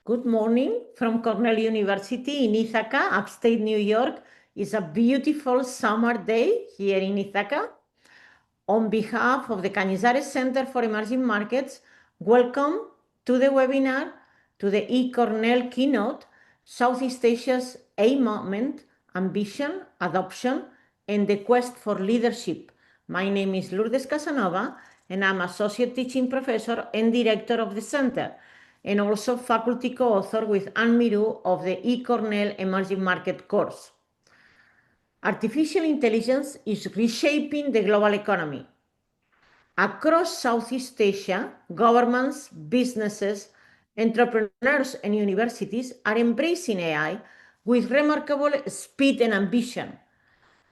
Good morning from Cornell University in Ithaca, upstate New York. It's a beautiful summer day here in Ithaca. On behalf of the Cañizares Center for Emerging Markets, welcome to the webinar to the eCornell Keynote, Southeast Asia's A Moment, Ambition, Adoption, and the Quest for Leadership. My name is Lourdes Casanova, and I'm Associate Teaching Professor and Director of the Center, and also faculty co-author with Anne Miru of the eCornell Emerging Market course. Artificial intelligence is reshaping the global economy. Across Southeast Asia, governments, businesses, entrepreneurs, and universities are embracing AI with remarkable speed and ambition.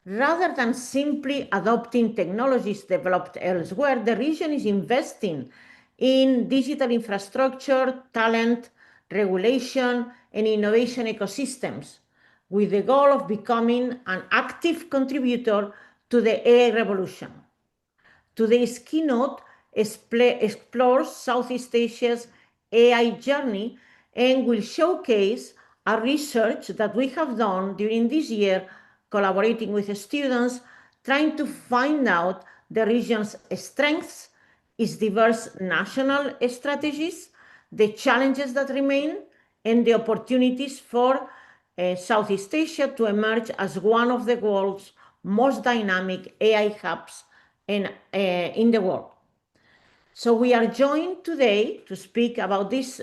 Rather than simply adopting technologies developed elsewhere, the region is investing in digital infrastructure, talent, regulation, and innovation ecosystems, with the goal of becoming an active contributor to the AI revolution. Today's keynote explores Southeast Asia's AI journey and will showcase a research that we have done during this year, collaborating with students, trying to find out the region's strengths, its diverse national strategies, the challenges that remain, and the opportunities for Southeast Asia to emerge as one of the world's most dynamic AI hubs in the world. So we are joined today to speak about this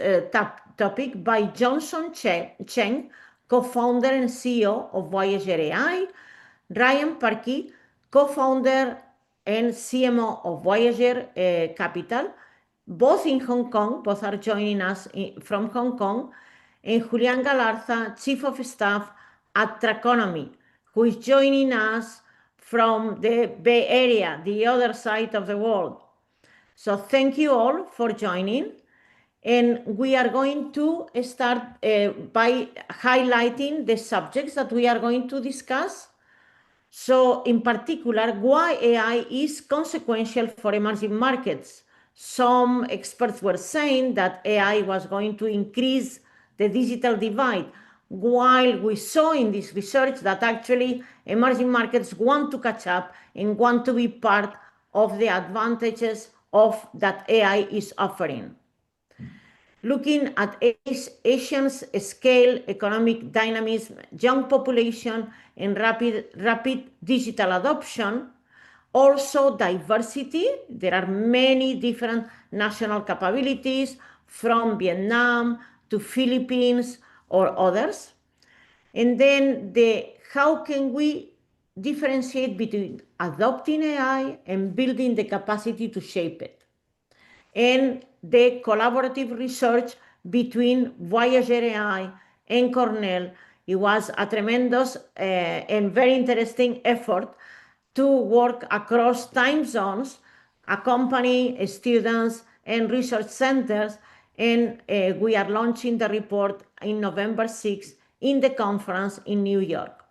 topic by Johnson Cheng, co-founder and CEO of Voyager AI, Ryan Parkey, co-founder and CMO of Voyager Capital, both in Hong Kong, both are joining us from Hong Kong, and Julian Galarza, Chief of Staff at Traconomy, who is joining us from the Bay Area, the other side of the world. So thank you all for joining. And we are going to start by highlighting the subjects that we are going to discuss. So in particular, why AI is consequential for emerging markets. Some experts were saying that AI was going to increase the digital divide, while we saw in this research that actually emerging markets want to catch up and want to be part of the advantages of that AI is offering. Looking at Asia's scale, economic dynamism, young population, and rapid digital adoption, also diversity. There are many different national capabilities from Vietnam to Philippines or others. And then how can we differentiate between adopting AI and building the capacity to shape it? And the collaborative research between Voyager AI and Cornell, it was a tremendous and very interesting effort to work across time zones, accompany students and research centers, and we are launching the report in November 6th in the conference in New York.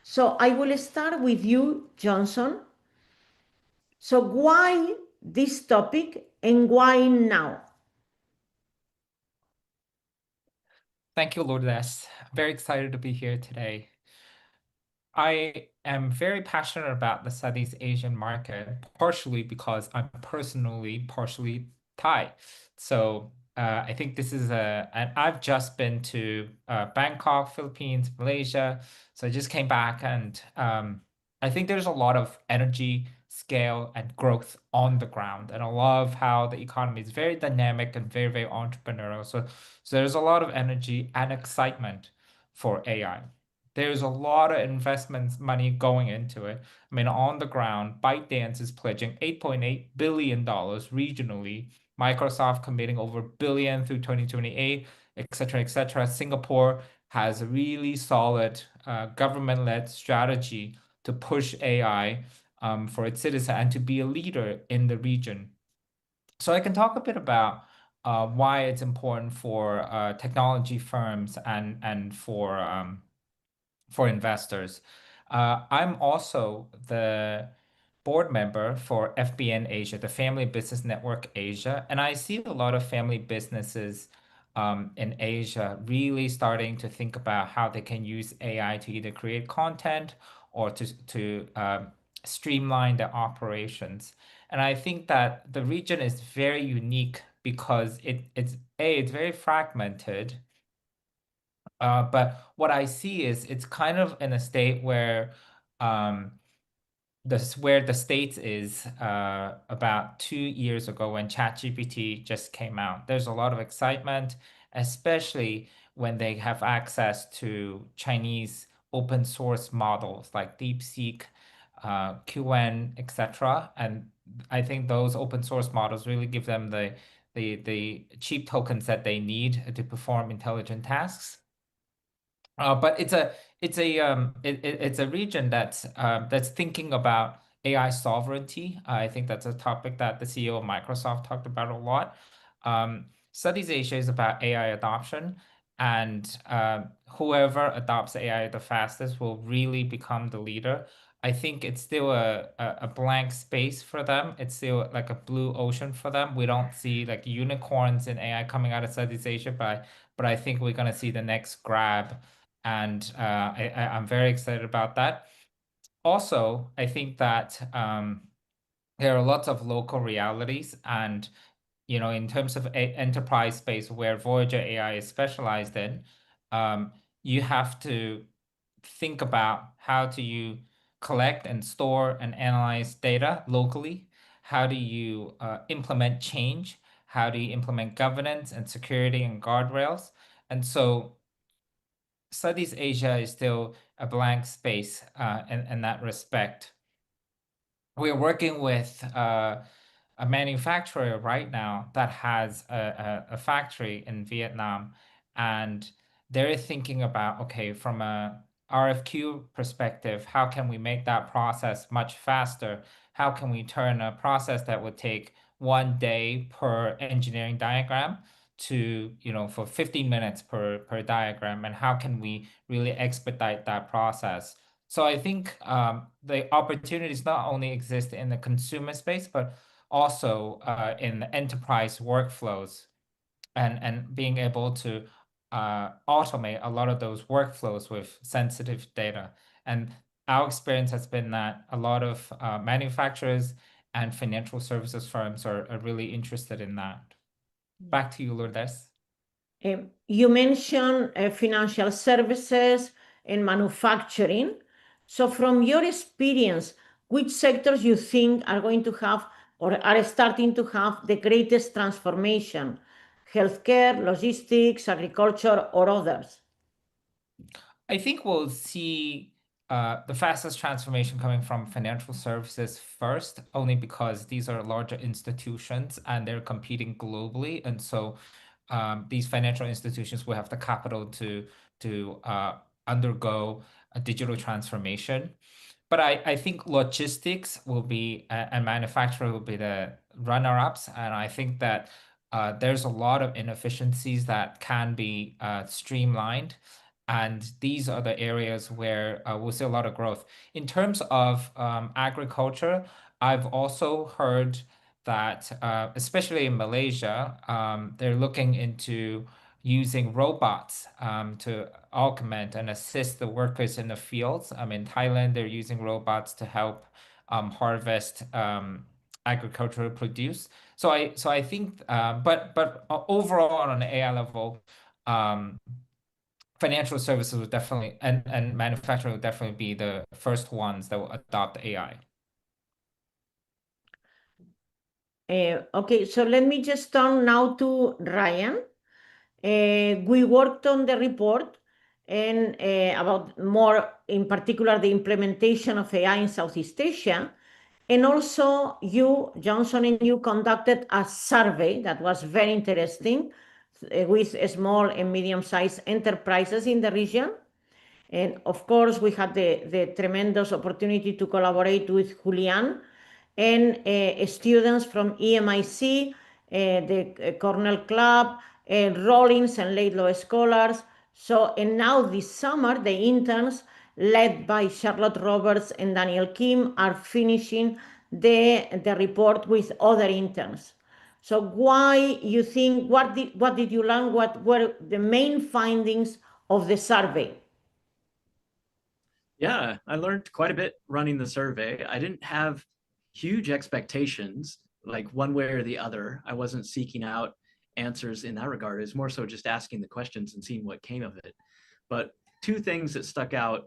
So I will start with you, Johnson. So why this topic and why now? Thank you, Lourdes. Very excited to be here today. I am very passionate about the Southeast Asian market, partially because I'm personally partially Thai. So I think this is and I've just been to Bangkok, Philippines, Malaysia. So I just came back, and I think there's a lot of energy, scale, and growth on the ground. And I love how the economy is very dynamic and very, very entrepreneurial. So there's a lot of energy and excitement for AI. There's a lot of investments money going into it. I mean, on the ground, ByteDance is pledging $8.8 billion regionally, Microsoft committing over $1 billion through 2028, et cetera, et cetera. Singapore has a really solid government-led strategy to push AI for its citizens and to be a leader in the region. So I can talk a bit about why it's important for technology firms and for investors. I'm also the board member for FBN Asia, the Family Business Network Asia, and I see a lot of family businesses in Asia really starting to think about how they can use AI to either create content or to streamline their operations. And I think that the region is very unique because it's very fragmented. But what I see is it's kind of in a state where um, this where the States is about 2 years ago when ChatGPT just came out. There's a lot of excitement, especially when they have access to Chinese open source models like DeepSeek, QN, etc. And I think those open source models really give them the cheap tokens that they need to perform intelligent tasks. But it's a region that's thinking about AI sovereignty. I think that's a topic that the CEO of Microsoft talked about a lot. Southeast Asia is about AI adoption, and whoever adopts AI the fastest will really become the leader. I think it's still a blank space for them. It's still like a blue ocean for them. We don't see like unicorns in AI coming out of Southeast Asia, but I think we're gonna see the next grab and I'm very excited about that. Also, I think that there are lots of local realities, and in terms of enterprise space where Voyager AI is specialized in, um, you have to think about how do you collect and store and analyze data locally? How do you implement change? How do you implement governance and security and guardrails? And so Southeast Asia is still a blank space in that respect. We're working with a manufacturer right now that has a factory in Vietnam, and they're thinking about, okay, from a RFQ perspective, how can we make that process much faster? How can we turn a process that would take 1 day per engineering diagram to, for 15 minutes per diagram? And how can we really expedite that process? So I think the opportunities not only exist in the consumer space, but also in the enterprise workflows and being able to automate a lot of those workflows with sensitive data. And our experience has been that a lot of manufacturers and financial services firms are really interested in that. Back to you, Lourdes. You mentioned financial services and manufacturing. So from your experience, which sectors you think are going to have or are starting to have the greatest transformation? Healthcare, logistics, agriculture, or others? I think we'll see the fastest transformation coming from financial services first, only because these are larger institutions and they're competing globally. And so these financial institutions will have the capital to undergo a digital transformation. But I think logistics will be and manufacturing will be the runner-ups, and I think that there's a lot of inefficiencies that can be streamlined, and these are the areas where we'll see a lot of growth. In terms of agriculture, I've also heard that, especially in Malaysia, they're looking into using robots to augment and assist the workers in the fields. In Thailand, they're using robots to help harvest agricultural produce. So I think, but overall on an AI level, um, financial services will definitely and manufacturing will definitely be the first ones that will adopt AI. Okay, so let me just turn now to Ryan. We worked on the report and about more, in particular, the implementation of AI in Southeast Asia. And also, you, Johnson, and you conducted a survey that was very interesting with small and medium-sized enterprises in the region. And of course, we had the tremendous opportunity to collaborate with Julian and students from EMIC, the Cornell Club, Rollins and Laidlaw Scholars. So, and now this summer, the interns led by Charlotte Roberts and Daniel Kim are finishing the report with other interns. So why you think, what did you learn? What were the main findings of the survey? Yeah, I learned quite a bit running the survey. I didn't have huge expectations, like one way or the other. I wasn't seeking out answers in that regard. It's more so just asking the questions and seeing what came of it. But two things that stuck out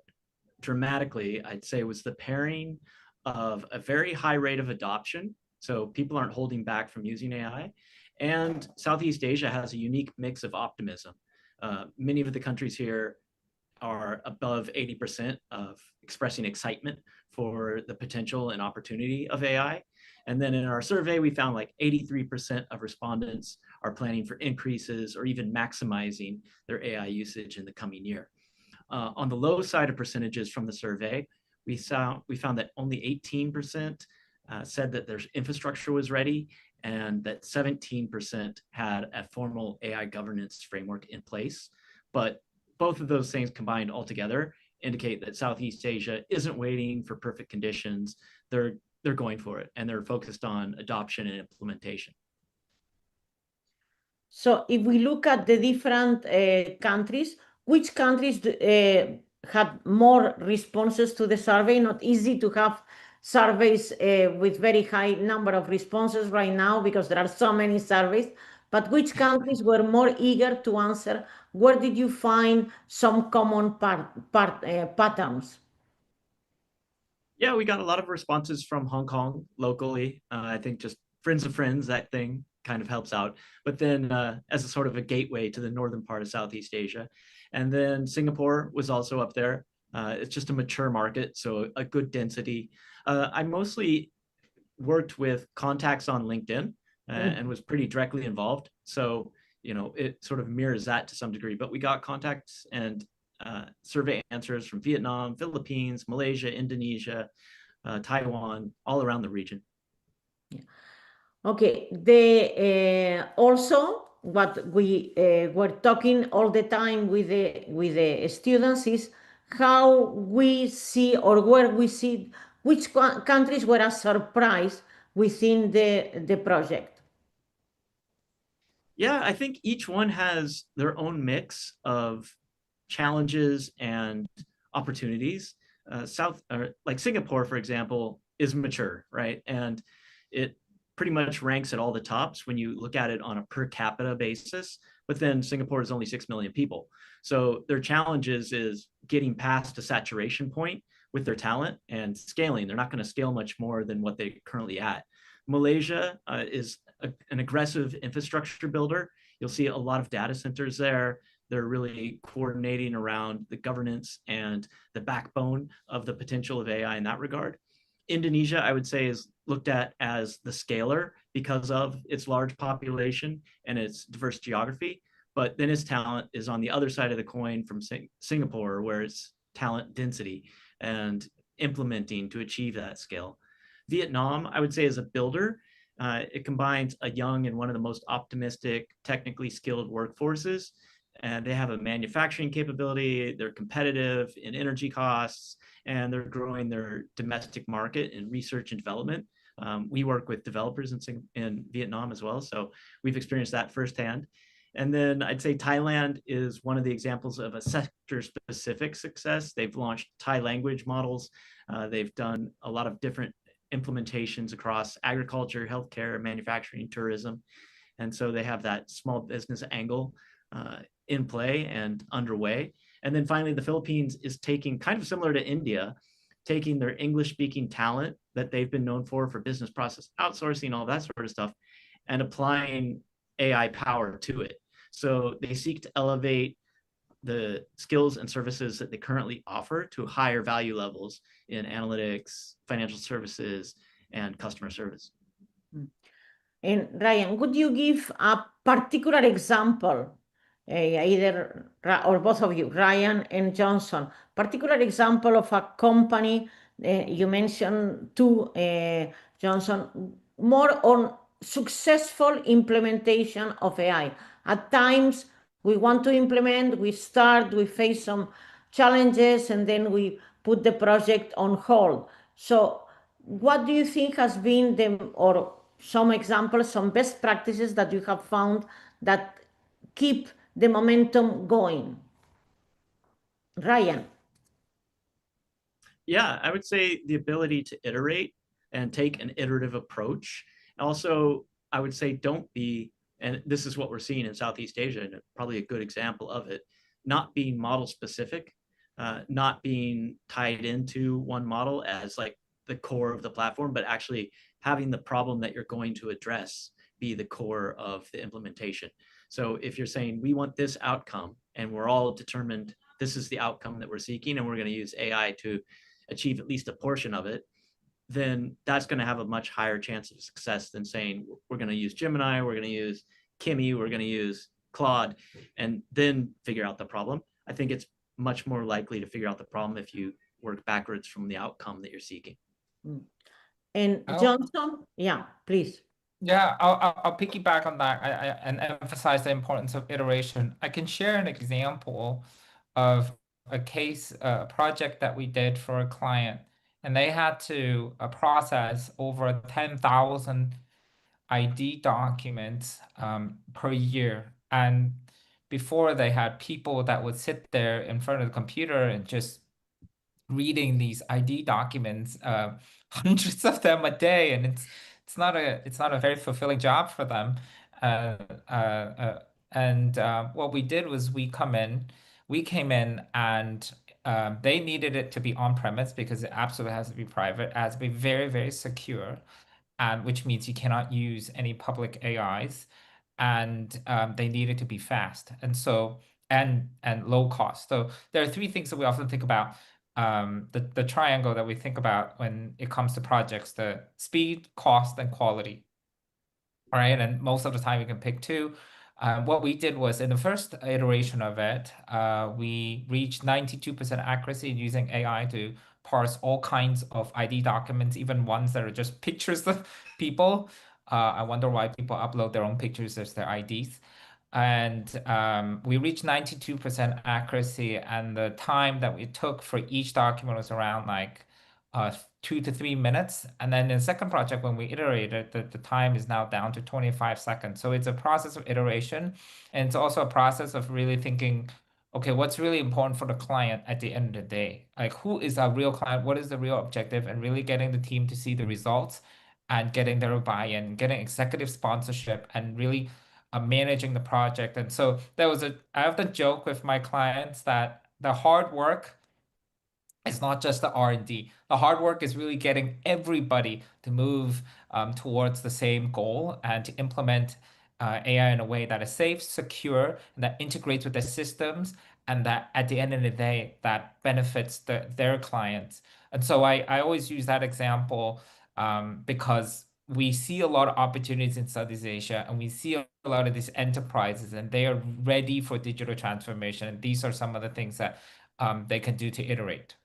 dramatically, I'd say, was the pairing of a very high rate of adoption. So people aren't holding back from using AI. And Southeast Asia has a unique mix of optimism. Many of the countries here are above 80% of expressing excitement for the potential and opportunity of AI. And then in our survey, we found like 83% of respondents are planning for increases or even maximizing their AI usage in the coming year. On the low side of percentages from the survey, we found that only 18% said that their infrastructure was ready, and that 17% had a formal AI governance framework in place. But both of those things combined altogether indicate that Southeast Asia isn't waiting for perfect conditions. They're going for it, and they're focused on adoption and implementation. So if we look at the different countries, which countries had more responses to the survey? Not easy to have surveys with very high number of responses right now because there are so many surveys, but which countries were more eager to answer? Where did you find some common patterns? Yeah, we got a lot of responses from Hong Kong locally. I think just friends of friends, that thing kind of helps out. But then as a sort of a gateway to the northern part of Southeast Asia. And then Singapore was also up there. It's just a mature market, so a good density. I mostly worked with contacts on LinkedIn and was pretty directly involved. So, you know, it sort of mirrors that to some degree. But we got contacts and survey answers from Vietnam, Philippines, Malaysia, Indonesia, Taiwan, all around the region. Yeah. Okay, the also what we were talking all the time with the students is how we see or where we see which countries were a surprise within the project. Yeah, I think each one has their own mix of challenges and opportunities. Like Singapore, for example, is mature, right? And it pretty much ranks at all the tops when you look at it on a per capita basis. But then Singapore is only 6 million people. So their challenges is getting past a saturation point with their talent and scaling. They're not going to scale much more than what they're currently at. Malaysia is an aggressive infrastructure builder. You'll see a lot of data centers there. They're really coordinating around the governance and the backbone of the potential of AI in that regard. Indonesia, I would say, is looked at as the scaler because of its large population and its diverse geography. But then its talent is on the other side of the coin from Singapore, where it's talent density and implementing to achieve that scale. Vietnam, I would say, is a builder. It combines a young and one of the most optimistic, technically skilled workforces. And they have a manufacturing capability. They're competitive in energy costs, and they're growing their domestic market in research and development. We work with developers in Vietnam as well, so we've experienced that firsthand. And then I'd say Thailand is one of the examples of a sector-specific success. They've launched Thai language models. They've done a lot of different implementations across agriculture, healthcare, manufacturing, tourism. And so they have that small business angle in play and underway. And then finally, the Philippines is taking, kind of similar to India, taking their English-speaking talent that they've been known for business process outsourcing, all that sort of stuff, and applying AI power to it. So they seek to elevate the skills and services that they currently offer to higher value levels in analytics, financial services, and customer service. And Ryan, would you give a particular example, either or both of you, Ryan and Johnson, particular example of a company, you mentioned two, Johnson, more on successful implementation of AI. At times, we want to implement, we start, we face some challenges, and then we put the project on hold. So what do you think has been the, or some examples, some best practices that you have found that keep the momentum going. Ryan. Yeah, I would say the ability to iterate and take an iterative approach. Also, I would say don't be, and this is what we're seeing in Southeast Asia, and probably a good example of it, not being model specific, not being tied into one model as like the core of the platform, but actually having the problem that you're going to address be the core of the implementation. So if you're saying we want this outcome and we're all determined this is the outcome that we're seeking and we're going to use AI to achieve at least a portion of it, then that's going to have a much higher chance of success than saying we're going to use Gemini, we're going to use Kimi, we're going to use Claude, and then figure out the problem. I think it's much more likely to figure out the problem if you work backwards from the outcome that you're seeking. And Johnson, yeah, please. Yeah, I'll piggyback on that and emphasize the importance of iteration. I can share an example of a case, a project that we did for a client, and they had to process over 10,000 ID documents per year. And before, they had people that would sit there in front of the computer and just reading these ID documents, hundreds of them a day, and it's not a very fulfilling job for them. What we did was we came in and they needed it to be on premise because it absolutely has to be private, it has to be very, very secure, and which means you cannot use any public AIs, and they needed to be fast, and low cost. So there are three things that we often think about. The triangle that we think about when it comes to projects: the speed, cost, and quality. All right, and most of the time you can pick two. What we did was in the first iteration of it, we reached 92% accuracy using AI to parse all kinds of ID documents, even ones that are just pictures of people. I wonder why people upload their own pictures as their IDs. And we reached 92% accuracy, and the time that we took for each document was around like 2 to 3 minutes. And then in the second project, when we iterated, the time is now down to 25 seconds. So it's a process of iteration, and it's also a process of really thinking, okay, what's really important for the client at the end of the day? Like, who is our real client? What is the real objective? And really getting the team to see the results and getting their buy-in, getting executive sponsorship, and really managing the project. And so I often joke with my clients that the hard work is not just the R&D. The hard work is really getting everybody to move towards the same goal and to implement AI in a way that is safe, secure, and that integrates with their systems, and that at the end of the day, that benefits their clients. And so I always use that example because we see a lot of opportunities in Southeast Asia, and we see a lot of these enterprises, and they are ready for digital transformation. And these are some of the things that they can do to iterate.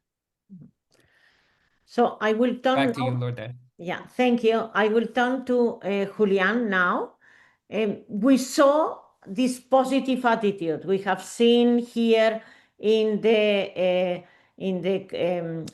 So I will turn back to you, Lourdes. Yeah, thank you. I will turn to Julian now. We saw this positive attitude we have seen here in the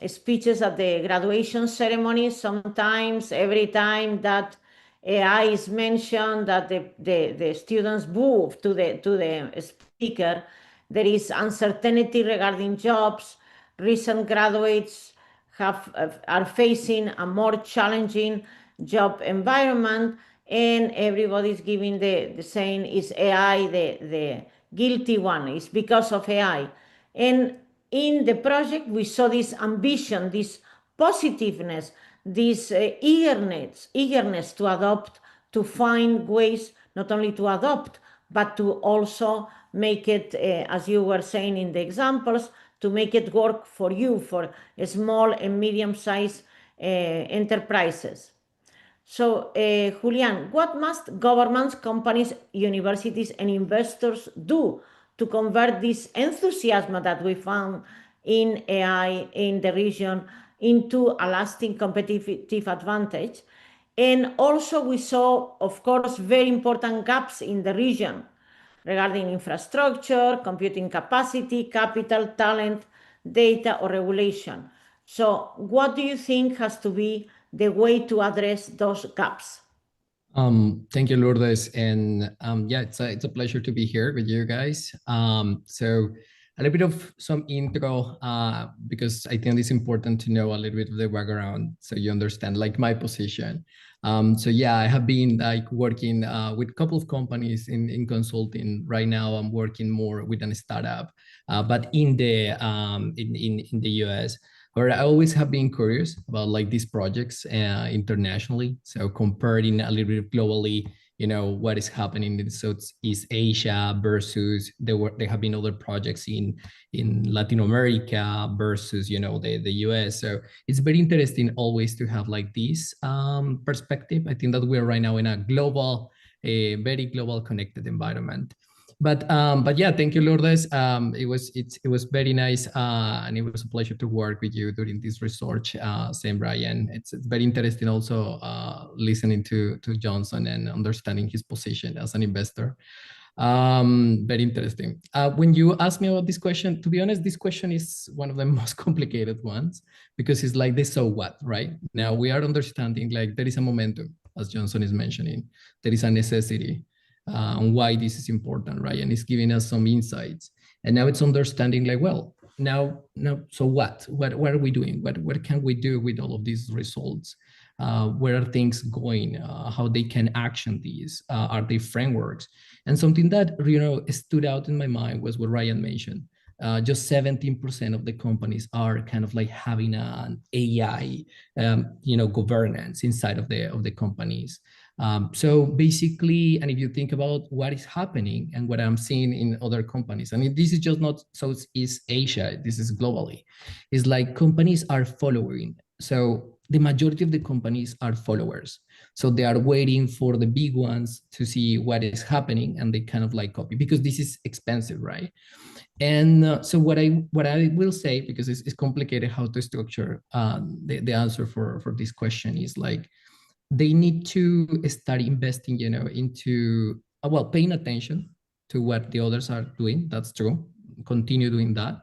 speeches at the graduation ceremony. Sometimes, every time that AI is mentioned, that the students move to the speaker, there is uncertainty regarding jobs. Recent graduates are facing a more challenging job environment, and everybody's giving the saying is AI the guilty one. It's because of AI. And in the project, we saw this ambition, this positiveness, this eagerness to adopt, to find ways not only to adopt, but to also make it, as you were saying in the examples, to make it work for you, for small and medium-sized enterprises. So, Julian, what must governments, companies, universities, and investors do to convert this enthusiasm that we found in AI in the region into a lasting competitive advantage? And also, we saw, of course, very important gaps in the region regarding infrastructure, computing capacity, capital, talent, data, or regulation. So what do you think has to be the way to address those gaps? Thank you, Lourdes, and yeah, it's a pleasure to be here with you guys. So a little bit of some intro, because I think it's important to know a little bit of the background so you understand like my position. So yeah, I have been like working with a couple of companies in consulting. Right now, I'm working more with a startup, but in the in the US. Or I always have been curious about like these projects internationally. So comparing a little bit globally, you know, what is happening in Southeast Asia versus there have been other projects in Latin America versus, you know, the US. So it's very interesting always to have like this perspective. I think that we're right now in a global, a very global connected environment. But yeah, thank you, Lourdes. It was very nice, and it was a pleasure to work with you during this research. Same, Brian. It's very interesting also listening to Johnson and understanding his position as an investor. Very interesting. When you asked me about this question, to be honest, this question is one of the most complicated ones because it's like this, so what, right? Now we are understanding like there is a momentum, as Johnson is mentioning, there is a necessity. And why this is important, right? And it's giving us some insights. And now it's understanding like, well, now, so what are we doing? What can we do with all of these results? Where are things going? How they can action these? Are they frameworks? And something that, you know, stood out in my mind was what Ryan mentioned. Just 17% of the companies are kind of like having an AI, you know, governance inside of the companies. So basically, and if you think about what is happening and what I'm seeing in other companies, I mean, this is just not Southeast Asia, this is globally, it's like companies are following. So the majority of the companies are followers. So they are waiting for the big ones to see what is happening and they kind of like copy because this is expensive, right? And so what I will say, because it's complicated how to structure the answer for this question is like, they need to start investing, you know, into, well, paying attention to what the others are doing. That's true. Continue doing that.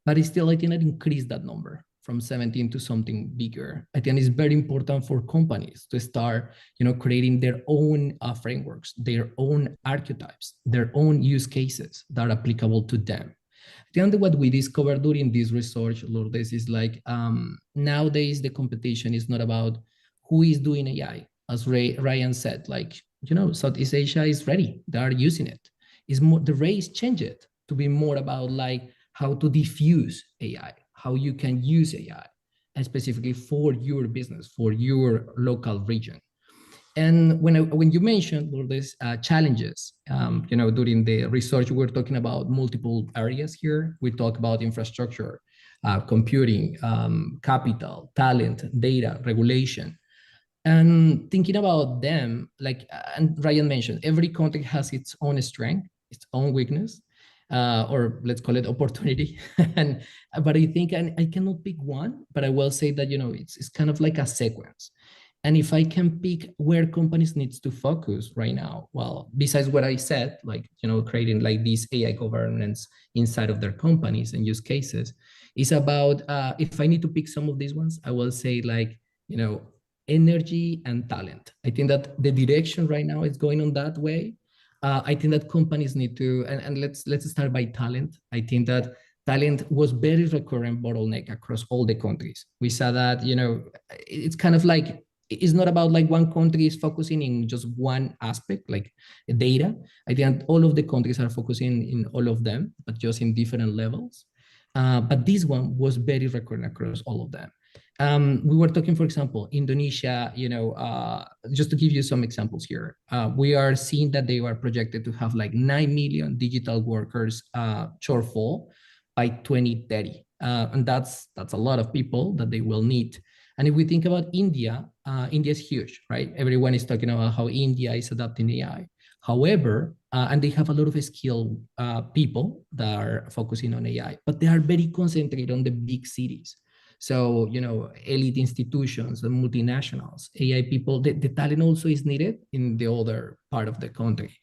But it's still, I think, increase that number from 17 to something bigger. I think it's very important for companies to start, you know, creating their own frameworks, their own archetypes, their own use cases that are applicable to them. I think what we discovered during this research, Lourdes, is like nowadays the competition is not about who is doing AI. As Ryan said, like, you know, Southeast Asia is ready. They are using it. It's more, the race changed to be more about like how to diffuse AI, how you can use AI, and specifically for your business, for your local region. And when you mentioned all these challenges, you know, during the research, we're talking about multiple areas here. We talk about infrastructure, computing, capital, talent, data, regulation. And thinking about them, like, and Ryan mentioned, every country has its own strength, its own weakness, or let's call it opportunity. But I think I cannot pick one, but I will say that, you know, it's kind of like a sequence. And if I can pick where companies needs to focus right now, well, besides what I said, like, you know, creating like these AI governance inside of their companies and use cases, is about, if I need to pick some of these ones, I will say like, you know, energy and talent. I think that the direction right now is going on that way. I think that companies need to, and let's start by talent. I think that talent was very recurrent bottleneck across all the countries. We saw that, you know, it's kind of like, it's not about like one country is focusing in just one aspect, like data. I think all of the countries are focusing in all of them, but just in different levels. But this one was very recurrent across all of them. We were talking, for example, Indonesia, you know, just to give you some examples here, we are seeing that they are projected to have like 9 million digital workers shortfall by 2030. And that's a lot of people that they will need. And if we think about India, India is huge, right? Everyone is talking about how India is adopting AI. However, and they have a lot of skilled people that are focusing on AI, but they are very concentrated on the big cities. So, you know, elite institutions and multinationals, AI people, the talent also is needed in the other part of the country.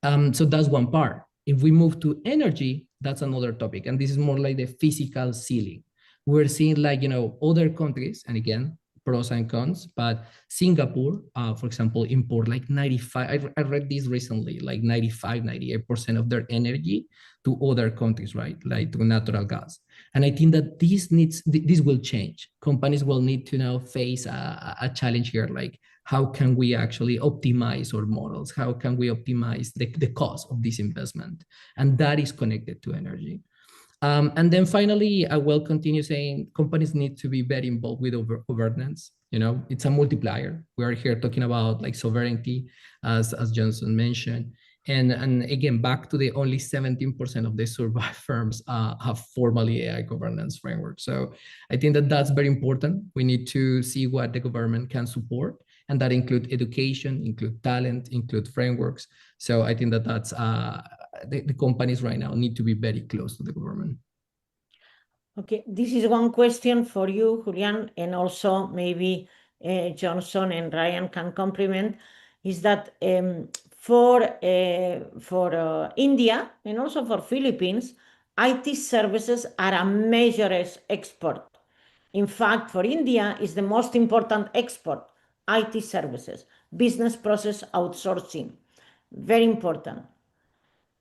So that's one part. If we move to energy, that's another topic. And this is more like the physical ceiling. We're seeing like, you know, other countries, and again, pros and cons, but Singapore, for example, import like 95, I read this recently, like 95, 98% of their energy to other countries, right? Like to natural gas. And I think that this will change. Companies will need to now face a challenge here, like how can we actually optimize our models? How can we optimize the cost of this investment? And that is connected to energy. And then finally, I will continue saying companies need to be very involved with governance. You know, it's a multiplier. We are here talking about like sovereignty, as Johnson mentioned. And again, back to the only 17% of the survived firms have formally AI governance framework. So I think that that's very important. We need to see what the government can support, and that include education, include talent, include frameworks. So I think that that's the companies right now need to be very close to the government. Okay, this is one question for you, Julian, and also maybe Johnson and Ryan can complement, is that for India and also for Philippines, IT services are a major export. In fact, for India is the most important export, IT services, business process outsourcing, very important.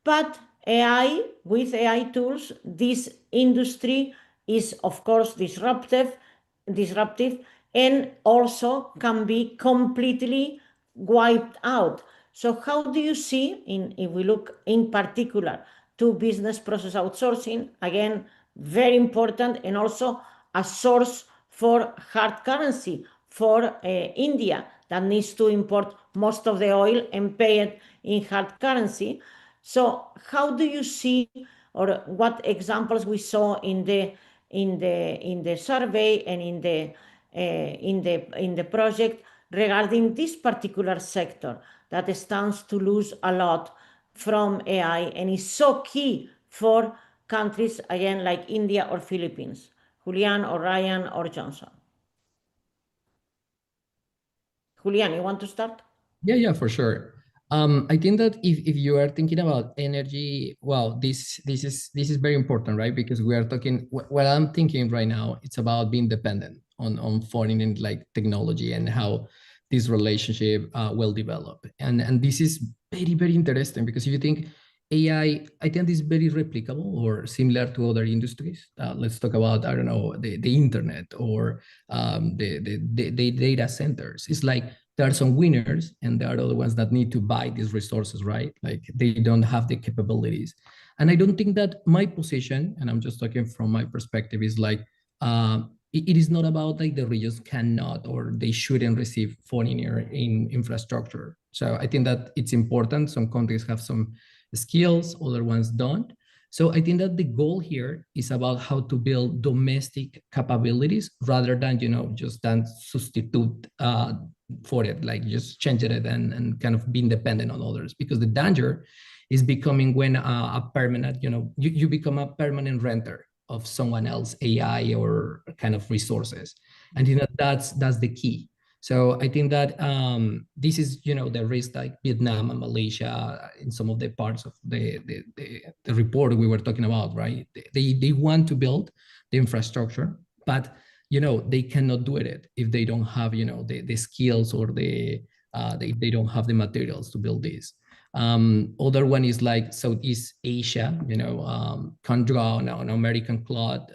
But AI, with AI tools, this industry is of course disruptive, and also can be completely wiped out. So how do you see, if we look in particular to business process outsourcing, again, very important, and also a source for hard currency for India that needs to import most of the oil and pay it in hard currency. So how do you see, or what examples we saw in the survey and in the project regarding this particular sector that stands to lose a lot from AI and is so key for countries again like India or Philippines? Julian or Ryan or Johnson? Julian, you want to start? Yeah, for sure. I think that if you are thinking about energy, well, this is very important, right? Because we are talking. What I'm thinking right now, it's about being dependent on foreign and like technology and how this relationship will develop. And this is very interesting because if you think I think this is very replicable or similar to other industries. Let's talk about, I don't know, the internet or the data centers. It's like there are some winners and there are other ones that need to buy these resources, right? Like they don't have the capabilities. And I don't think that my position, and I'm just talking from my perspective, is like, it is not about like the regions cannot or they shouldn't receive foreign in infrastructure. So I think that it's important. Some countries have some skills, other ones don't. So I think that the goal here is about how to build domestic capabilities rather than, just then substitute for it, like just change it and kind of being dependent on others. Because the danger is becoming when a permanent, you become a permanent renter of someone else AI or kind of resources. And that's the key. So I think that this is, the risk like Vietnam and Malaysia in some of the parts of the report we were talking about, right? They want to build the infrastructure, but they cannot do it if they don't have, the skills or they don't have the materials to build this. Other one is like Southeast Asia, can draw on American cloud,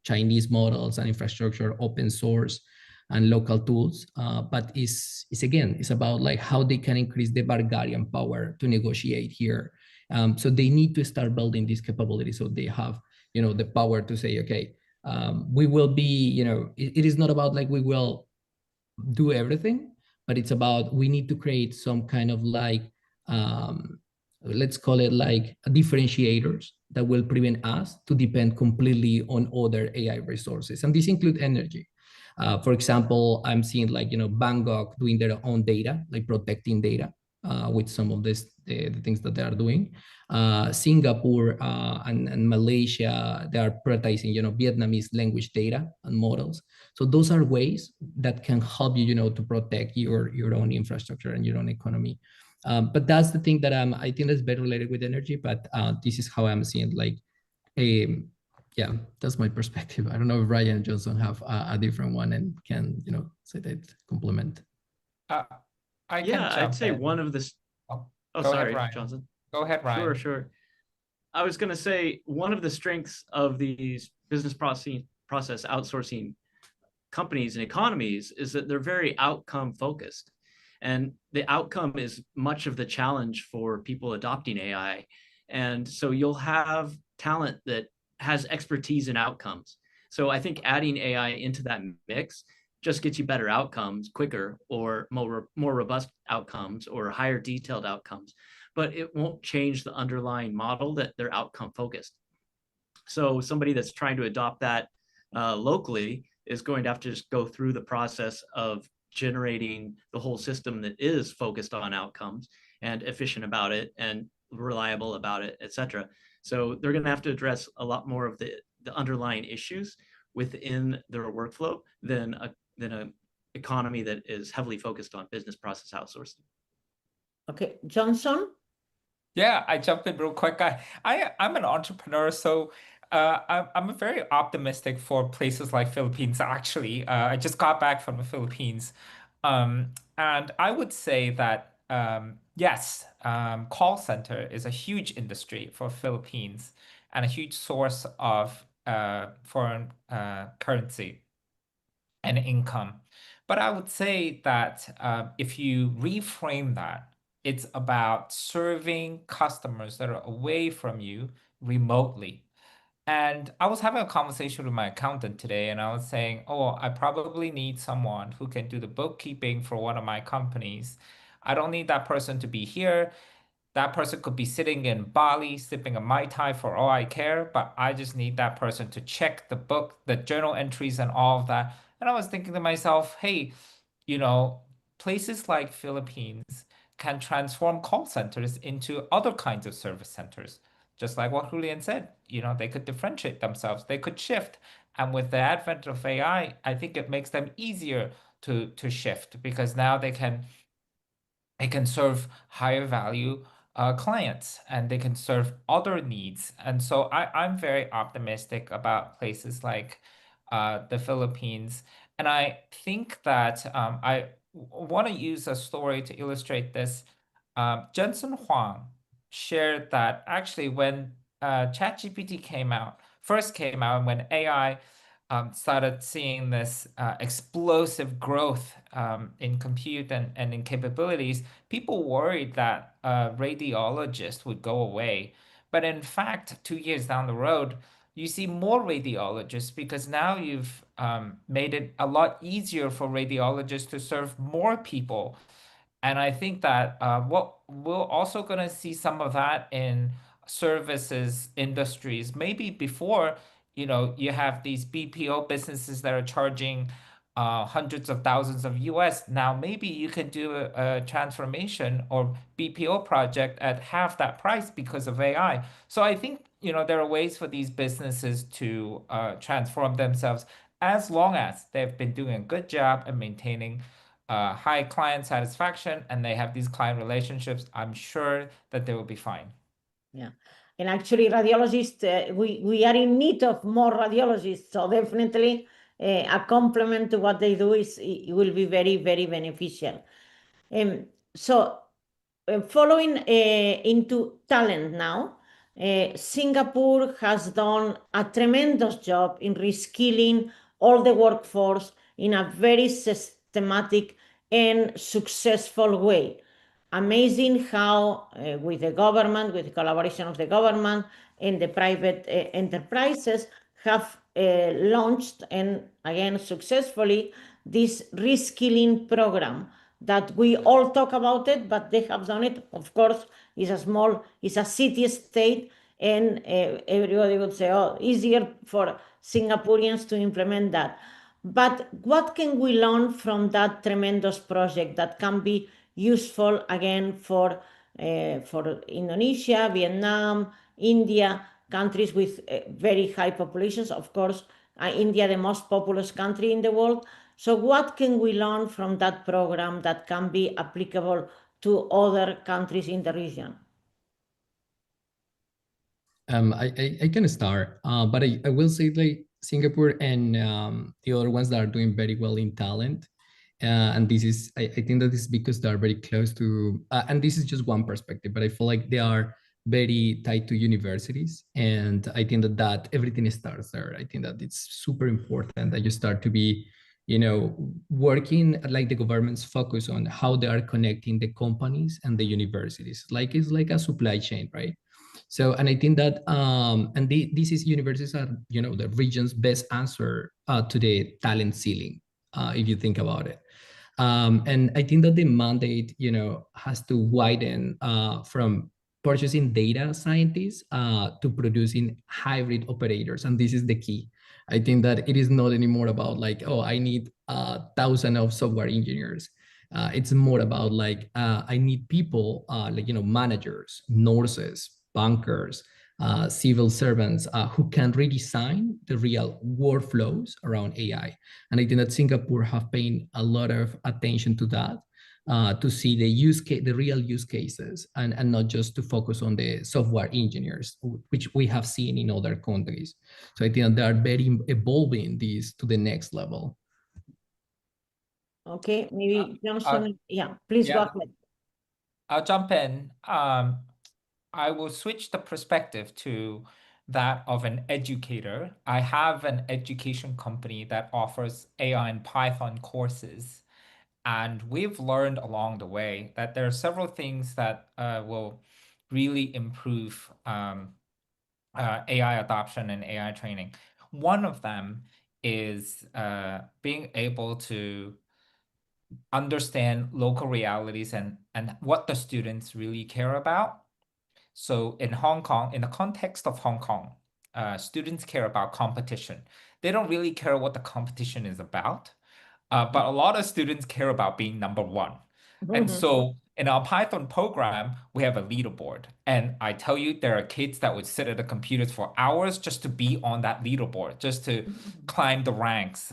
Chinese models and infrastructure, open source and local tools, but it's about like how they can increase the bargaining power to negotiate here. So they need to start building these capabilities so they have, the power to say, okay, we will be, it is not about like we will do everything, but it's about we need to create some kind of like, let's call it like differentiators that will prevent us to depend completely on other AI resources. And this include energy. For example, I'm seeing like, Bangkok doing their own data, like protecting data with some of the things that they are doing. Singapore and Malaysia, they are prioritizing, Vietnamese language data and models. So those are ways that can help you, to protect your own infrastructure and your own economy. But that's the thing that I think that's better related with energy, but this is how I'm seeing like yeah, that's my perspective. I don't know if Ryan and Johnson have a different one and can, say that complement. I can Yeah, I'd jump say in. one of the. Oh, Oh, go ahead, sorry, Ryan. Johnson. Go ahead, Ryan. Sure. I was going to say one of the strengths of these business process outsourcing companies and economies is that they're very outcome focused. And the outcome is much of the challenge for people adopting AI. And so you'll have talent that has expertise in outcomes. So I think adding AI into that mix just gets you better outcomes quicker, or more robust outcomes, or higher detailed outcomes, but it won't change the underlying model that they're outcome focused. So somebody that's trying to adopt that locally is going to have to just go through the process of generating the whole system that is focused on outcomes and efficient about it and reliable about it, et cetera. So they're going to have to address a lot more of the underlying issues within their workflow than a economy that is heavily focused on business process outsourcing. Okay, Johnson? Yeah, I jump in real quick. I'm an entrepreneur, so I'm very optimistic for places like Philippines. Actually, I just got back from the Philippines, and I would say that yes, call center is a huge industry for Philippines and a huge source of foreign currency and income. But I would say that if you reframe that, it's about serving customers that are away from you remotely. And I was having a conversation with my accountant today, and I was saying, oh, I probably need someone who can do the bookkeeping for one of my companies. I don't need that person to be here. That person could be sitting in Bali, sipping a Mai Tai for all I care, but I just need that person to check the book, the journal entries, and all of that. And I was thinking to myself, hey, you know, places like Philippines can transform call centers into other kinds of service centers. Just like what Julian said, they could differentiate themselves, they could shift. And with the advent of AI, I think it makes them easier to shift because now they can serve higher value clients and they can serve other needs. And so I'm very optimistic about places like the Philippines. And I think that I want to use a story to illustrate this. Jensen Huang shared that actually when ChatGPT first came out, and when AI started seeing this explosive growth in compute and in capabilities, people worried that radiologists would go away. But in fact, 2 years down the road, you see more radiologists because now you've made it a lot easier for radiologists to serve more people. And I think that what we're also going to see some of that in services industries. Maybe before, you have these BPO businesses that are charging hundreds of thousands of US. Now, maybe you can do a transformation or BPO project at half that price because of AI. So I think, there are ways for these businesses to transform themselves as long as they've been doing a good job at maintaining high client satisfaction and they have these client relationships. I'm sure that they will be fine. Yeah. And actually, radiologists, we are in need of more radiologists. So definitely a complement to what they do it will be very, very beneficial. So following into talent now, Singapore has done a tremendous job in reskilling all the workforce in a very systematic and successful way. Amazing how with the government, with the collaboration of the government and the private enterprises have launched and again successfully this reskilling program that we all talk about it, but they have done it. Of course, it's a city state, and everybody would say, oh, easier for Singaporeans to implement that. But what can we learn from that tremendous project that can be useful again for Indonesia, Vietnam, India, countries with very high populations? Of course, India, the most populous country in the world. So what can we learn from that program that can be applicable to other countries in the region? I can start, but I will say like Singapore and the other ones that are doing very well in talent. And this is, I think that is because they are very close to, and this is just one perspective, but I feel like they are very tied to universities. And I think that everything starts there. I think that it's super important that you start to be, working like the government's focus on how they are connecting the companies and the universities. Like it's like a supply chain, right? So, and I think that, this is universities are, the region's best answer to the talent ceiling, if you think about it. And I think that the mandate, has to widen from purchasing data scientists to producing hybrid operators. And this is the key. I think that it is not anymore about like, oh, I need 1,000 of software engineers. It's more about like, I need people like, managers, nurses, bankers, civil servants who can redesign the real workflows around AI. And I think that Singapore have paid a lot of attention to that, to see the real use cases, and not just to focus on the software engineers, which we have seen in other countries. So I think they are very evolving these to the next level. Okay, maybe Johnson. Yeah, please go ahead. I'll jump in. I will switch the perspective to that of an educator. I have an education company that offers AI and Python courses. And we've learned along the way that there are several things that will really improve AI adoption and AI training. One of them is being able to understand local realities and what the students really care about. So in Hong Kong, in the context of Hong Kong, students care about competition. They don't really care what the competition is about, but a lot of students care about being number one. And so in our Python program, we have a leaderboard. And I tell you, there are kids that would sit at the computers for hours just to be on that leaderboard, just to climb the ranks.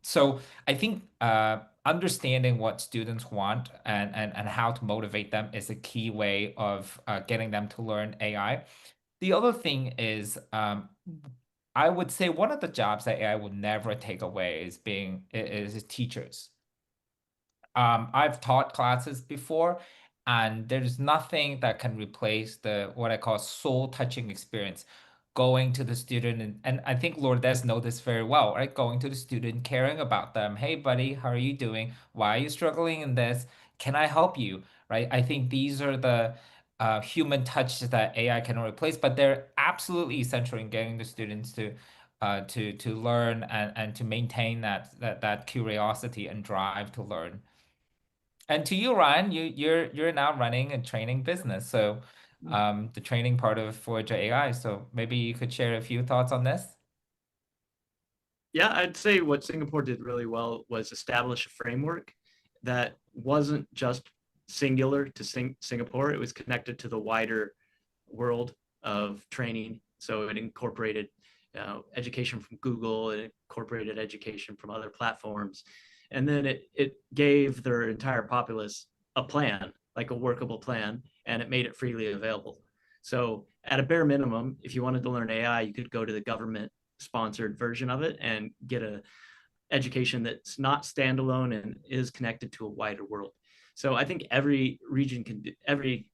So I think understanding what students want and how to motivate them is a key way of getting them to learn AI. The other thing is, I would say one of the jobs that AI will never take away is teachers. I've taught classes before, and there's nothing that can replace the what I call soul touching experience. Going to the student, and I think Lourdes know this very well, right? Going to the student, caring about them. Hey, buddy, how are you doing? Why are you struggling in this? Can I help you? Right? I think these are the human touch that AI cannot replace, but they're absolutely essential in getting the students to learn and to maintain that curiosity and drive to learn. And to you, Ryan, you're now running a training business, so the training part of Voyager AI. So maybe you could share a few thoughts on this. Yeah, I'd say what Singapore did really well was establish a framework that wasn't just singular to Singapore. It was connected to the wider world of training. So it incorporated education from Google, it incorporated education from other platforms. And then it gave their entire populace a plan, like a workable plan, and it made it freely available. So at a bare minimum, if you wanted to learn AI, you could go to the government sponsored version of it and get a education that's not standalone and is connected to a wider world. So I think every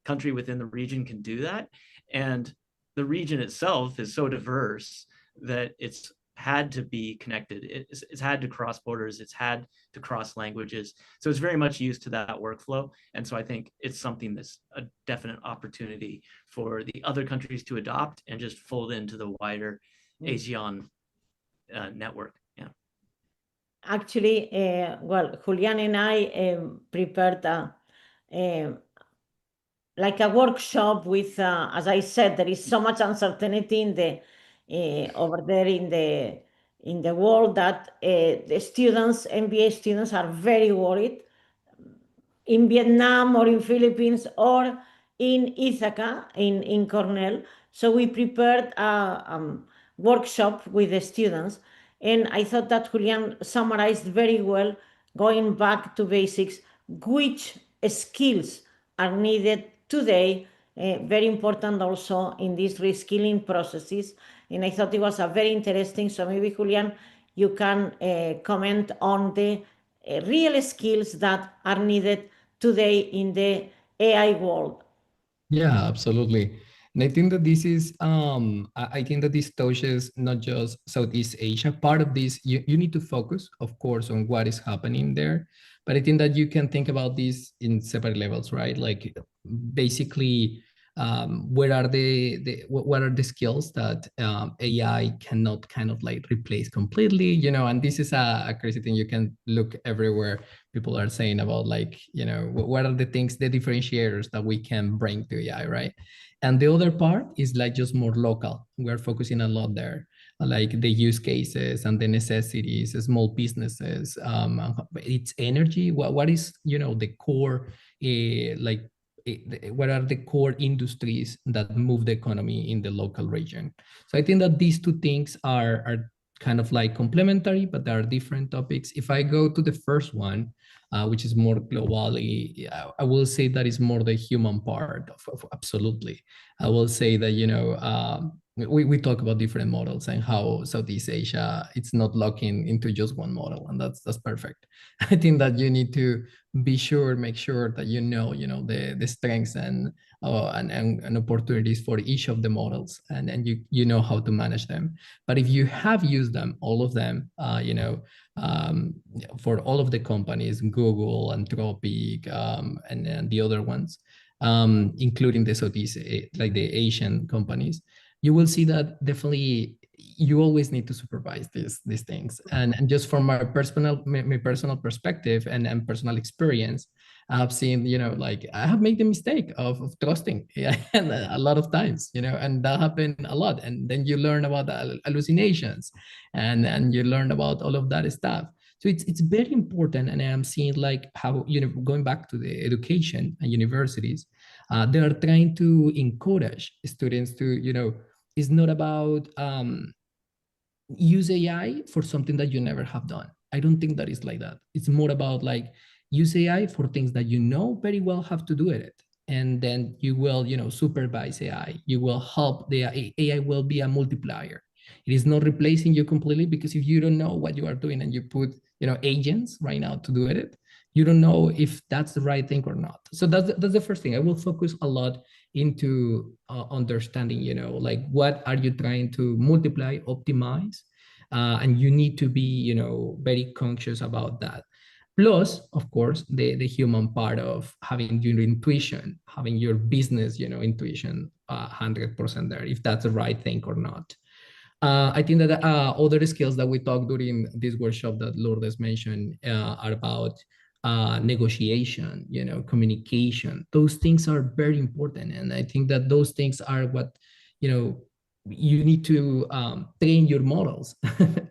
country within the region can do that. And the region itself is so diverse that it's had to be connected. It's had to cross borders. It's had to cross languages. So it's very much used to that workflow. And so I think it's something that's a definite opportunity for the other countries to adopt and just fold into the wider ASEAN network. Yeah. Actually, well, Julian and I prepared like a workshop with, as I said, there is so much uncertainty in the over there in the world that the students, MBA students, are very worried in Vietnam or in Philippines or in Ithaca in Cornell. So we prepared a workshop with the students, and I thought that Julian summarized very well, going back to basics, which skills are needed today very important also in these reskilling processes. And I thought it was a very interesting. So maybe Julian, you can comment on the real skills that are needed today in the AI world. Yeah, absolutely. And I think that this is, I think that this touches not just Southeast Asia. Part of this, you need to focus, of course, on what is happening there. But I think that you can think about this in separate levels, right? Like basically, where are what are the skills that AI cannot kind of like replace completely, you know? And this is a crazy thing. You can look everywhere. People are saying about like, you know, what are the things, the differentiators that we can bring to AI, right? And the other part is like just more local. We're focusing a lot there, like the use cases and the necessities, small businesses, its energy. What is, you know, the core, like, what are the core industries that move the economy in the local region? So I think that these two things are kind of like complementary, but there are different topics. If I go to the first one, which is more globally, I will say that is more the human part of absolutely. I will say that, you know, we talk about different models and how Southeast Asia, it's not locking into just one model, and that's perfect. I think that you need to be sure, make sure that you know the strengths and opportunities for each of the models, and you know how to manage them. But if you have used them, all of them, you know, for all of the companies, Google, Anthropic, and the other ones, including the Southeast, like the Asian companies, you will see that definitely you always need to supervise these things. And just from my personal perspective and personal experience, I have seen, you know, like I have made the mistake of trusting, yeah, and a lot of times, you know, and that happened a lot. And then you learn about the hallucinations, and you learn about all of that stuff. So it's very important. And I'm seeing like how, you know, going back to the education and universities, they are trying to encourage students to, you know, it's not about use AI for something that you never have done. I don't think that is like that. It's more about like use AI for things that you know very well how to do it. And then you will, you know, supervise AI. You will help the AI will be a multiplier. It is not replacing you completely, because if you don't know what you are doing and you put, you know, agents right now to do it, you don't know if that's the right thing or not. So that's the first thing. I will focus a lot into understanding, you know, like what are you trying to multiply, optimize, and you need to be, you know, very conscious about that. Plus, of course, the human part of having your intuition, having your business, you know, intuition 100% there, if that's the right thing or not. I think that other skills that we talked during this workshop that Lourdes mentioned are about negotiation, you know, communication. Those things are very important, and I think that those things are what, you know, you need to train your models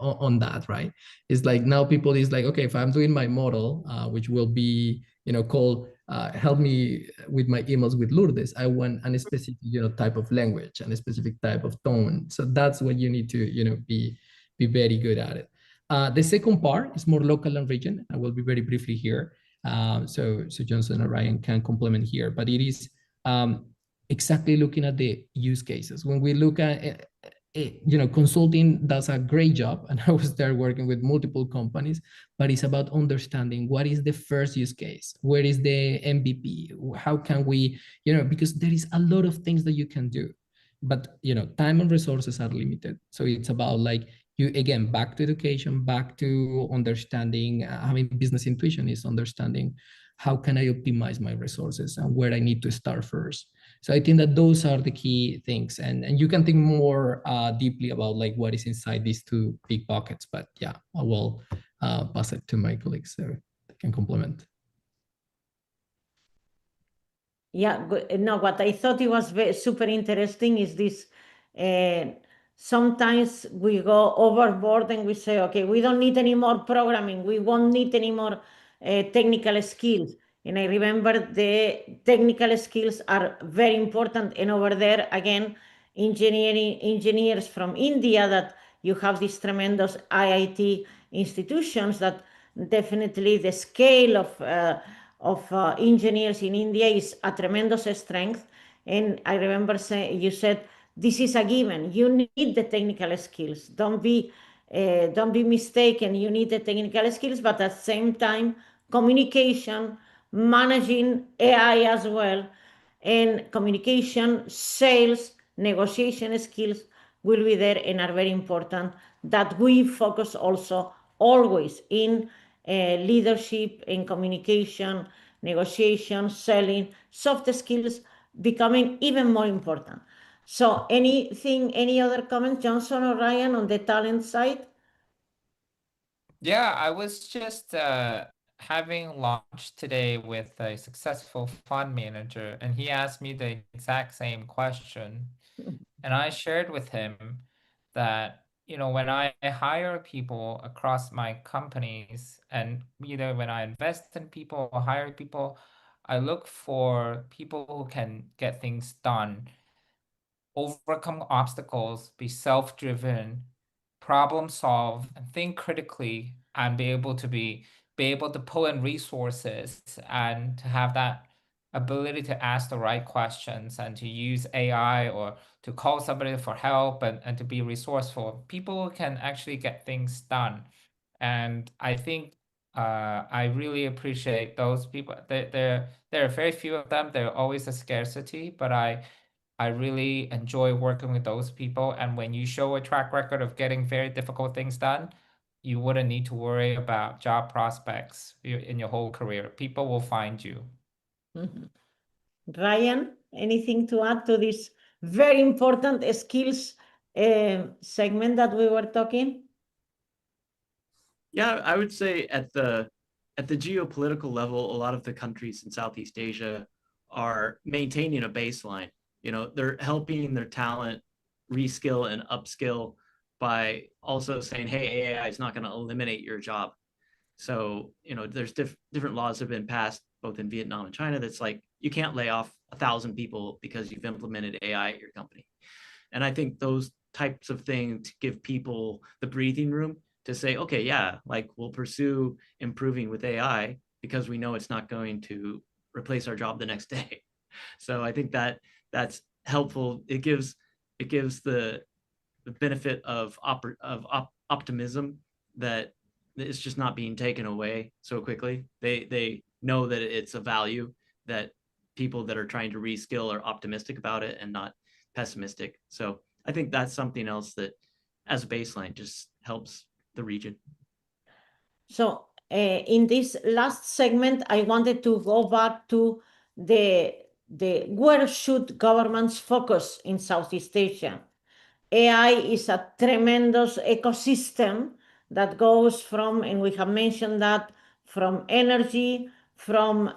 on that, right? It's like now people is like, okay, if I'm doing my model, which will be, you know, called help me with my emails with Lourdes, I want a specific, you know, type of language and a specific type of tone. So that's what you need to, you know, be very good at it. The second part is more local and region. I will be very briefly here. So Johnson and Ryan can complement here, but it is exactly looking at the use cases. When we look at you know, consulting does a great job, and I was there working with multiple companies, but it's about understanding what is the first use case, where is the MVP, how can we, you know, because there is a lot of things that you can do, but, you know, time and resources are limited. So it's about like, you, again, back to education, back to understanding, having business intuition is understanding how can I optimize my resources and where I need to start first. So I think that those are the key things, and you can think more deeply about like what is inside these two big buckets. But yeah, I will pass it to my colleagues so they can complement. Yeah, no, what I thought it was super interesting is this. Sometimes we go overboard and we say, okay, we don't need any more programming. We won't need any more technical skills. And I remember the technical skills are very important. And over there, again, engineers from India, that you have these tremendous IIT institutions, that definitely the scale of engineers in India is a tremendous strength. And I remember saying, you said, this is a given. You need the technical skills. Don't be mistaken. You need the technical skills, but at the same time, communication, managing AI as well, and communication, sales, negotiation skills will be there and are very important, that we focus also always in leadership, in communication, negotiation, selling, soft skills becoming even more important. So any other comments, Johnson or Ryan, on the talent side? Yeah, I was just having lunch today with a successful fund manager, and he asked me the exact same question. And I shared with him that, when I hire people across my companies, and either when I invest in people or hire people, I look for people who can get things done, overcome obstacles, be self-driven, problem solve, and think critically, and be able to pull in resources and to have that ability to ask the right questions and to use AI or to call somebody for help and to be resourceful. People can actually get things done. And I think I really appreciate those people. There are very few of them. There are always a scarcity, but I really enjoy working with those people. And when you show a track record of getting very difficult things done, you wouldn't need to worry about job prospects in your whole career. People will find you. Mhm. Ryan, anything to add to this very important skills segment that we were talking? Yeah, I would say at the geopolitical level, a lot of the countries in Southeast Asia are maintaining a baseline. They're helping their talent reskill and upskill by also saying, hey, AI is not going to eliminate your job. So, there's different laws have been passed both in Vietnam and China that's like, you can't lay off 1,000 people because you've implemented AI at your company. And I think those types of things give people the breathing room to say, okay, yeah, like we'll pursue improving with AI because we know it's not going to replace our job the next day. So I think that that's helpful. It gives the benefit of optimism that it's just not being taken away so quickly. They know that it's a value, that people that are trying to reskill are optimistic about it and not pessimistic. So I think that's something else that, as a baseline, just helps the region. So in this last segment, I wanted to go back to the where should governments focus in Southeast Asia. AI is a tremendous ecosystem that goes from, and we have mentioned that, from energy, from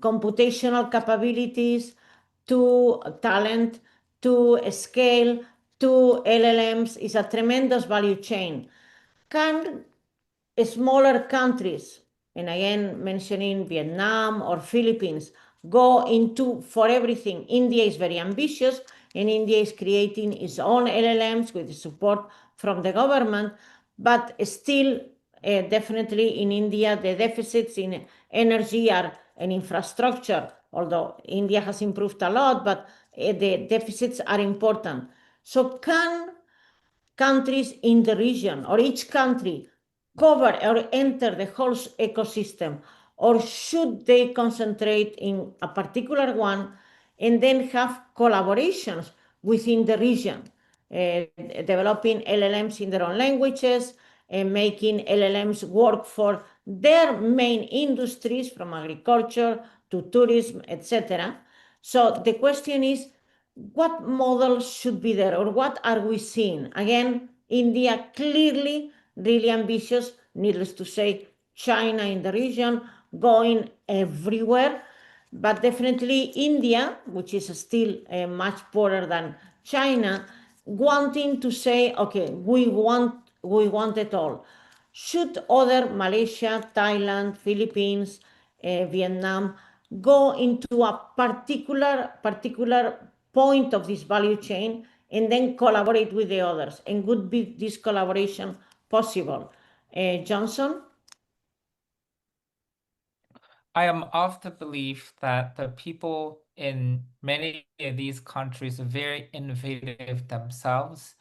computational capabilities, to talent, to scale, to LLMs. Is a tremendous value chain. Can smaller countries, and again mentioning Vietnam or Philippines, go into for everything? India is very ambitious, and India is creating its own LLMs with support from the government, but still, definitely in India, the deficits in energy are and infrastructure, although India has improved a lot, but the deficits are important. So can countries in the region or each country cover or enter the whole ecosystem, or should they concentrate in a particular one and then have collaborations within the region, developing LLMs in their own languages and making LLMs work for their main industries, from agriculture to tourism, etc. So the question is, what models should be there, or what are we seeing? Again, India clearly really ambitious, needless to say, China in the region going everywhere, but definitely India, which is still much poorer than China, wanting to say, okay, we want it all. Should other, Malaysia, Thailand, Philippines, Vietnam, go into a particular point of this value chain and then collaborate with the others? And would be this collaboration possible? Johnson? I am of the belief that the people in many of these countries are very innovative themselves,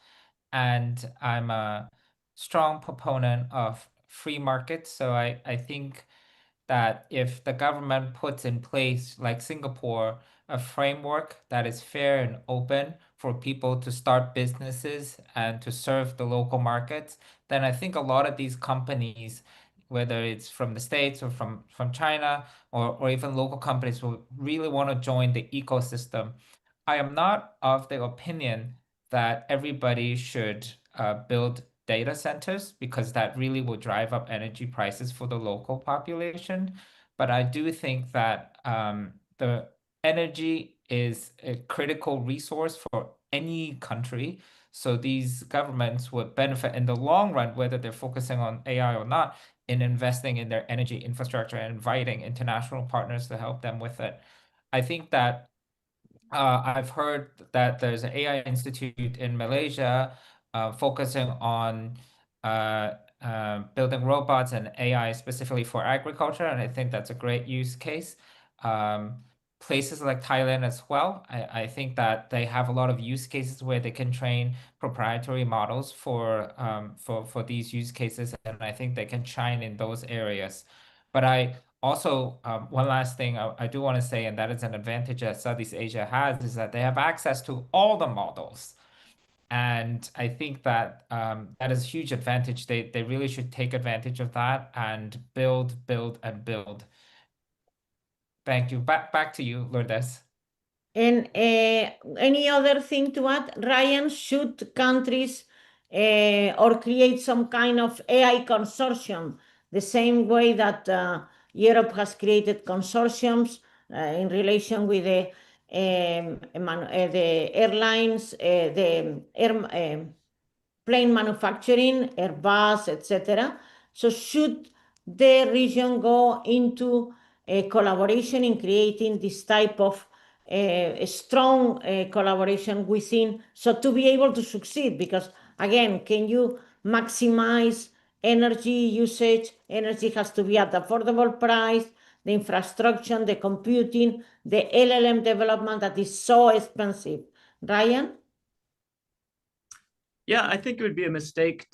and I'm a strong proponent of free markets. So I think that if the government puts in place, like Singapore, a framework that is fair and open for people to start businesses and to serve the local markets, then I think a lot of these companies, whether it's from the States or from China or even local companies, will really want to join the ecosystem. I am not of the opinion that everybody should build data centers because that really will drive up energy prices for the local population. But I do think that the energy is a critical resource for any country. So these governments would benefit in the long run, whether they're focusing on AI or not, in investing in their energy infrastructure and inviting international partners to help them with it. I think that I've heard that there's an AI institute in Malaysia focusing on building robots and AI specifically for agriculture, and I think that's a great use case. Places like Thailand as well, I think that they have a lot of use cases where they can train proprietary models for these use cases, and I think they can shine in those areas. But I also, one last thing I do want to say, and that is an advantage that Southeast Asia has, is that they have access to all the models. And I think that that is a huge advantage. They really should take advantage of that and build, and build. Thank you. Back to you, Lourdes. And any other thing to add? Ryan, should countries or create some kind of AI consortium, the same way that Europe has created consortiums in relation with the airlines, plane manufacturing, Airbus, etc. So should the region go into a collaboration in creating this type of a strong collaboration within, so to be able to succeed? Because again, can you maximize energy usage? Energy has to be at affordable price, the infrastructure, the computing, the LLM development that is so expensive. Ryan? Yeah, I think it would be a mistake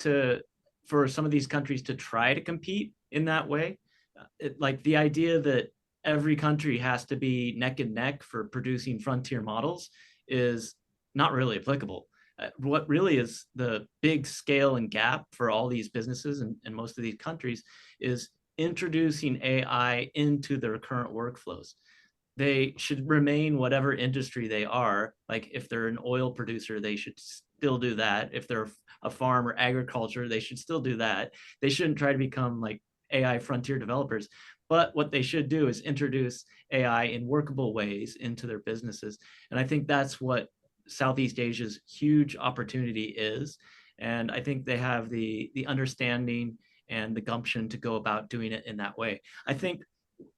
for some of these countries to try to compete in that way. Like the idea that every country has to be neck and neck for producing frontier models is not really applicable. What really is the big scale and gap for all these businesses and most of these countries is introducing AI into their current workflows. They should remain whatever industry they are. Like if they're an oil producer, they should still do that. If they're a farm or agriculture, they should still do that. They shouldn't try to become like AI frontier developers. But what they should do is introduce AI in workable ways into their businesses. And I think that's what Southeast Asia's huge opportunity is. And I think they have the understanding and the gumption to go about doing it in that way. I think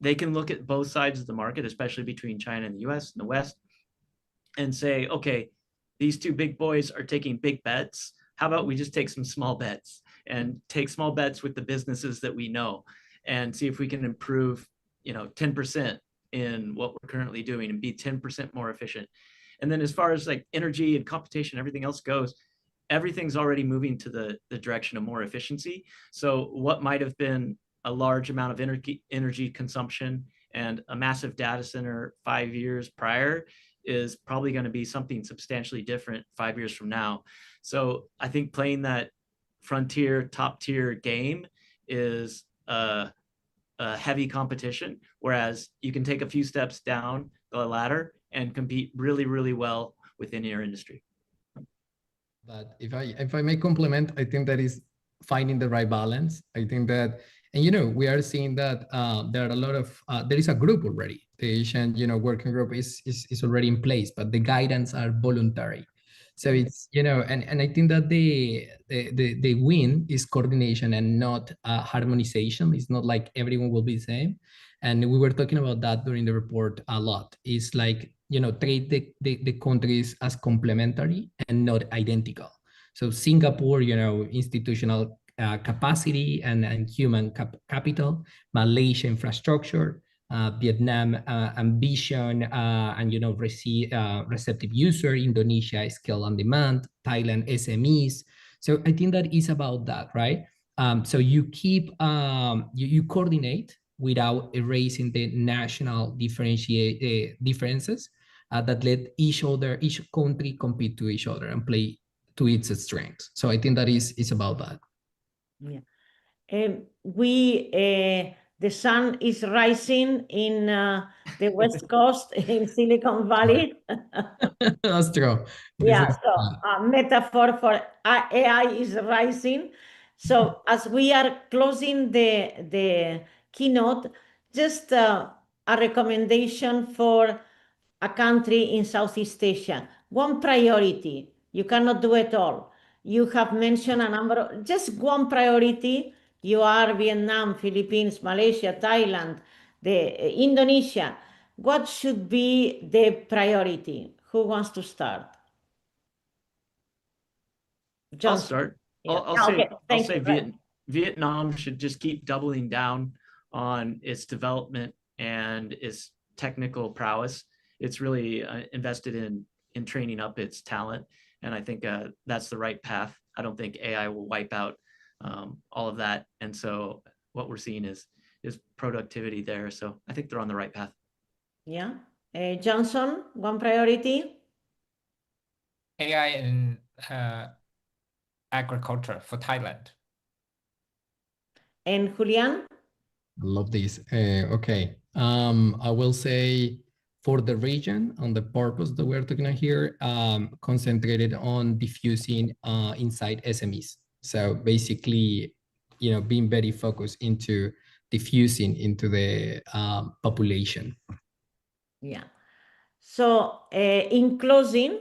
they can look at both sides of the market, especially between China and the US and the West, and say, okay, these two big boys are taking big bets. How about we just take some small bets and take small bets with the businesses that we know and see if we can improve, 10% in what we're currently doing and be 10% more efficient. And then as far as like energy and competition, everything else goes, everything's already moving to the direction of more efficiency. So what might have been a large amount of energy consumption and a massive data center 5 years prior is probably going to be something substantially different 5 years from now. So I think playing that frontier top tier game is a heavy competition, whereas you can take a few steps down the ladder and compete really, really well within your industry. But if I may complement, I think that is finding the right balance. I think that, and we are seeing that there are a lot of there is a group already. The Asian working group is already in place, but the guidance are voluntary. So it's and I think that the win is coordination and not harmonization. It's not like everyone will be the same. And we were talking about that during the report a lot. It's like treat the countries as complementary and not identical. So Singapore, institutional capacity and human capital, Malaysia infrastructure, Vietnam, ambition, and receptive user. Indonesia, scale on demand. Thailand, SMEs. So I think that is about that, right? So you keep you coordinate without erasing the national differences that let each country compete to each other and play to its strengths. So I think that is about that. Yeah. The sun is rising in the West Coast in Silicon Valley. That's true. Yeah, so a metaphor for AI is rising. So as we are closing the keynote, just a recommendation for a country in Southeast Asia. One priority, you cannot do it all. You have mentioned a number of, just one priority. You are Vietnam, Philippines, Malaysia, Thailand, Indonesia. What should be the priority? Who wants to start? I'll start. Yeah. I'll say, Okay. Thank you. Vietnam should just keep doubling down on its development and its technical prowess. It's really invested in training up its talent, and I think that's the right path. I don't think AI will wipe out all of that, and so what we're seeing is productivity there. So I think they're on the right path. Yeah. Johnson, one priority? AI in agriculture for Thailand. And Julian? I love this. Okay. I will say for the region, on the purpose that we're talking about here, concentrated on diffusing inside SMEs. So basically, being very focused into diffusing into the population. Yeah. So in closing,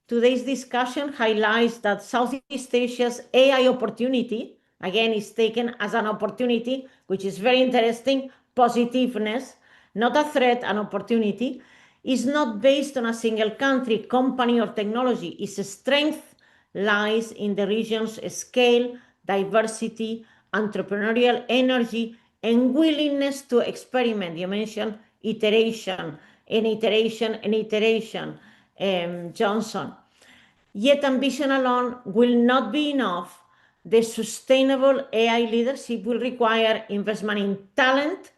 today's discussion highlights that Southeast Asia's AI opportunity, again, is taken as an opportunity, which is very interesting, positiveness, not a threat, an opportunity, is not based on a single country, company, or technology. Its strength lies in the region's scale, diversity, entrepreneurial energy, and willingness to experiment. You mentioned iteration and iteration and iteration, Johnson. Yet ambition alone will not be enough. The sustainable AI leadership will require investment in talent.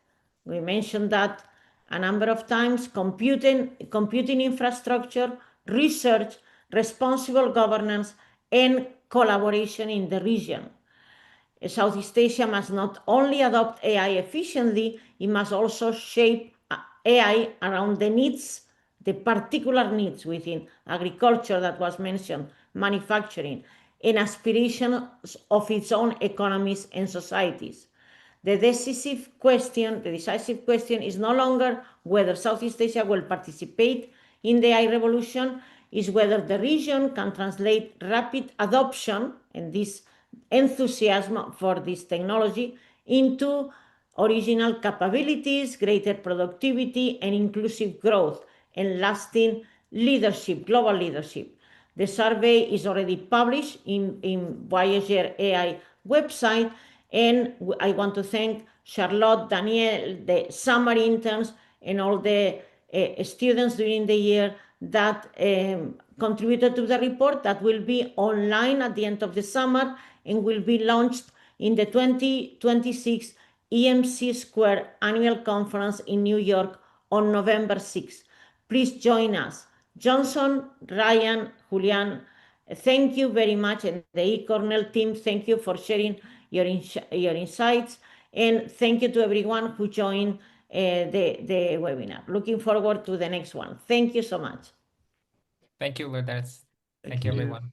We mentioned that a number of times, computing infrastructure, research, responsible governance, and collaboration in the region. Southeast Asia must not only adopt AI efficiently, it must also shape AI around the needs, the particular needs within agriculture that was mentioned, manufacturing, and aspirations of its own economies and societies. The decisive question is no longer whether Southeast Asia will participate in the AI revolution, is whether the region can translate rapid adoption and this enthusiasm for this technology into original capabilities, greater productivity, and inclusive growth, and lasting leadership, global leadership. The survey is already published in Voyager AI website, and I want to thank Charlotte, Danielle, the summer interns, and all the students during the year that contributed to the report that will be online at the end of the summer and will be launched in the 2026 EMC Square Annual Conference in New York on November 6th. Please join us. Johnson, Ryan, Julian, thank you very much. And the eCornell team, thank you for sharing your insights. And thank you to everyone who joined the webinar. Looking forward to the next one. Thank you so much. Thank you, Lourdes. Thank you, everyone.